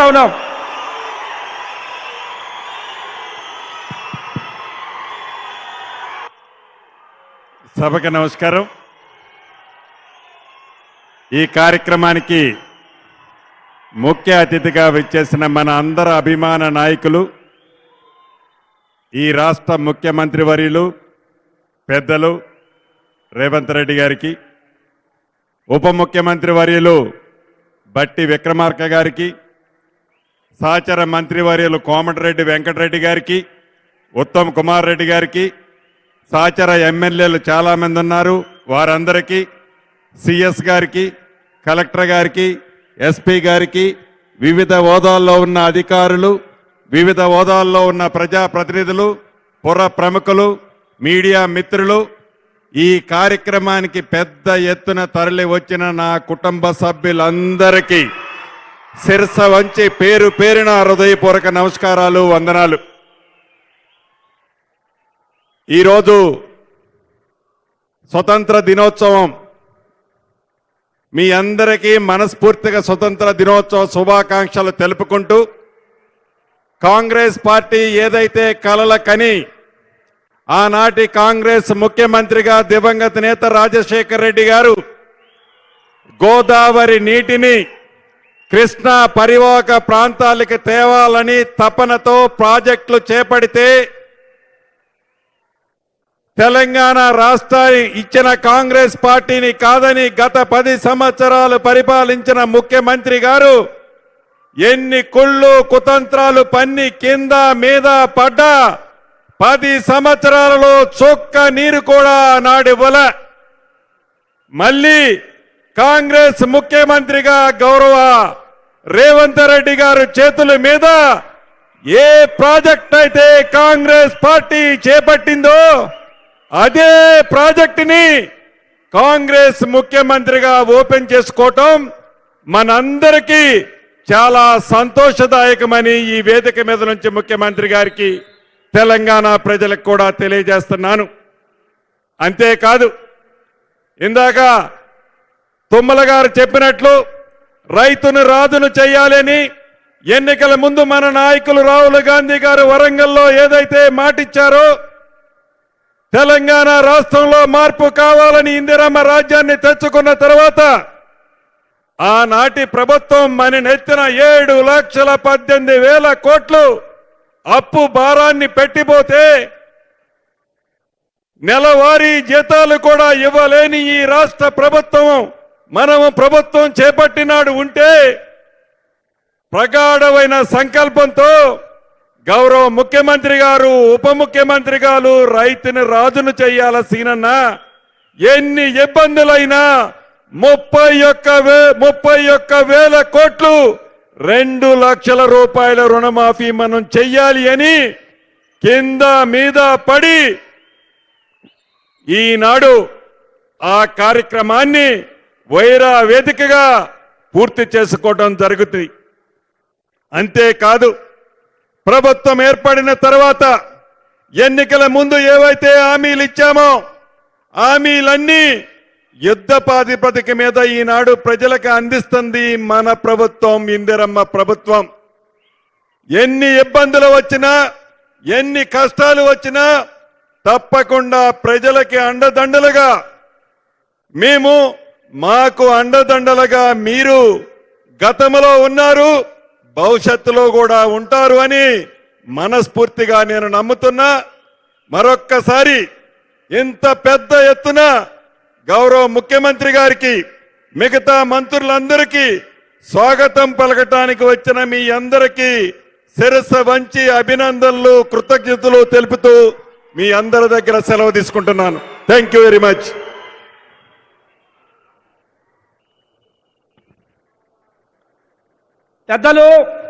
ఉన్నాం. సభకు నమస్కారం. ఈ కార్యక్రమానికి ముఖ్య అతిథిగా విచ్చేసిన మన అందరి అభిమాన నాయకులు, ఈ రాష్ట్ర ముఖ్యమంత్రి వర్యులు పెద్దలు రేవంత్ రెడ్డి గారికి, ఉప ముఖ్యమంత్రి వర్యులు బట్టి విక్రమార్క గారికి, సహచర మంత్రివర్యులు కోమటిరెడ్డి వెంకటరెడ్డి గారికి, ఉత్తమ్ కుమార్ రెడ్డి గారికి, సహచర ఎమ్మెల్యేలు చాలామంది ఉన్నారు, వారందరికీ, సిఎస్ గారికి, కలెక్టర్ గారికి, ఎస్పీ గారికి, వివిధ హోదాల్లో ఉన్న అధికారులు, వివిధ హోదాల్లో ఉన్న ప్రజాప్రతినిధులు, పుర ప్రముఖులు, మీడియా మిత్రులు, ఈ కార్యక్రమానికి పెద్ద ఎత్తున తరలి వచ్చిన నా కుటుంబ సభ్యులందరికీ శిరస వంచి పేరు పేరున హృదయపూర్వక నమస్కారాలు, వందనాలు. ఈరోజు స్వతంత్ర దినోత్సవం. మీ అందరికీ మనస్ఫూర్తిగా స్వతంత్ర దినోత్సవ శుభాకాంక్షలు తెలుపుకుంటూ, కాంగ్రెస్ పార్టీ ఏదైతే కలల కని ఆనాటి కాంగ్రెస్ ముఖ్యమంత్రిగా దివంగత నేత రాజశేఖర రెడ్డి గారు గోదావరి నీటిని కృష్ణా పరివాహక ప్రాంతాలకి తేవాలని తపనతో ప్రాజెక్టులు చేపడితే, తెలంగాణ రాష్ట్రాన్ని ఇచ్చిన కాంగ్రెస్ పార్టీని కాదని గత 10 సంవత్సరాలు పరిపాలించిన ముఖ్యమంత్రి గారు ఎన్ని కుళ్ళు కుతంత్రాలు పన్ని కింద మీద పడ్డా 10 సంవత్సరాలలో చొక్క నీరు కూడా నాడివ్వల. మళ్ళీ కాంగ్రెస్ ముఖ్యమంత్రిగా గౌరవ రేవంత్ రెడ్డి గారు చేతుల మీద ఏ ప్రాజెక్ట్ అయితే కాంగ్రెస్ పార్టీ చేపట్టిందో అదే ప్రాజెక్టుని కాంగ్రెస్ ముఖ్యమంత్రిగా ఓపెన్ చేసుకోవటం మనందరికీ చాలా సంతోషదాయకమని ఈ వేదిక మీద నుంచి ముఖ్యమంత్రి గారికి, తెలంగాణ ప్రజలకు కూడా తెలియజేస్తున్నాను. అంతేకాదు, ఇందాక తుమ్మల గారు చెప్పినట్లు రైతును రాజును చేయాలని ఎన్నికల ముందు మన నాయకులు రాహుల్ గాంధీ గారు వరంగల్లో ఏదైతే మాటిచ్చారో, తెలంగాణ రాష్ట్రంలో మార్పు కావాలని ఇందిరమ్మ రాజ్యాన్ని తెచ్చుకున్న తర్వాత ఆనాటి ప్రభుత్వం మన నెత్తిన 7,18,000 కోట్లు అప్పు భారాన్ని పెట్టిపోతే నెలవారీ జీతాలు కూడా ఇవ్వలేని ఈ రాష్ట్ర ప్రభుత్వం మనము ప్రభుత్వం చేపట్టినాడు ఉంటే, ప్రగాఢమైన సంకల్పంతో గౌరవ ముఖ్యమంత్రి గారు, ఉప ముఖ్యమంత్రి గారు రైతుని రాజును చేయాల్సినన్నా ఎన్ని ఇబ్బందులైనా 31,000 కోట్లు 2 లక్షల రూపాయల రుణమాఫీ మనం చెయ్యాలి అని కింద మీద పడి ఈనాడు ఆ కార్యక్రమాన్ని వైరా వేదికగా పూర్తి చేసుకోవడం జరుగుతుంది. అంతేకాదు, ప్రభుత్వం ఏర్పడిన తర్వాత ఎన్నికల ముందు ఏవైతే హామీలు ఇచ్చామో హామీలన్నీ యుద్ధ ప్రాతిపదిక మీద ఈనాడు ప్రజలకు అందిస్తుంది మన ప్రభుత్వం, ఇందిరమ్మ ప్రభుత్వం. ఎన్ని ఇబ్బందులు వచ్చినా, ఎన్ని కష్టాలు వచ్చినా తప్పకుండా ప్రజలకి అండదండలుగా మేము, మాకు అండదండలుగా మీరు గతంలో ఉన్నారు, భవిష్యత్తులో కూడా ఉంటారు అని మనస్ఫూర్తిగా నేను నమ్ముతున్నా. మరొక్కసారి ఇంత పెద్ద ఎత్తున గౌరవ ముఖ్యమంత్రి గారికి, మిగతా మంత్రులందరికీ స్వాగతం పలకటానికి వచ్చిన మీ అందరికీ శిరస్సు వంచి అభినందనలు, కృతజ్ఞతలు తెలుపుతూ మీ అందరి దగ్గర సెలవు తీసుకుంటున్నాను. Thank you very much. పెద్దలు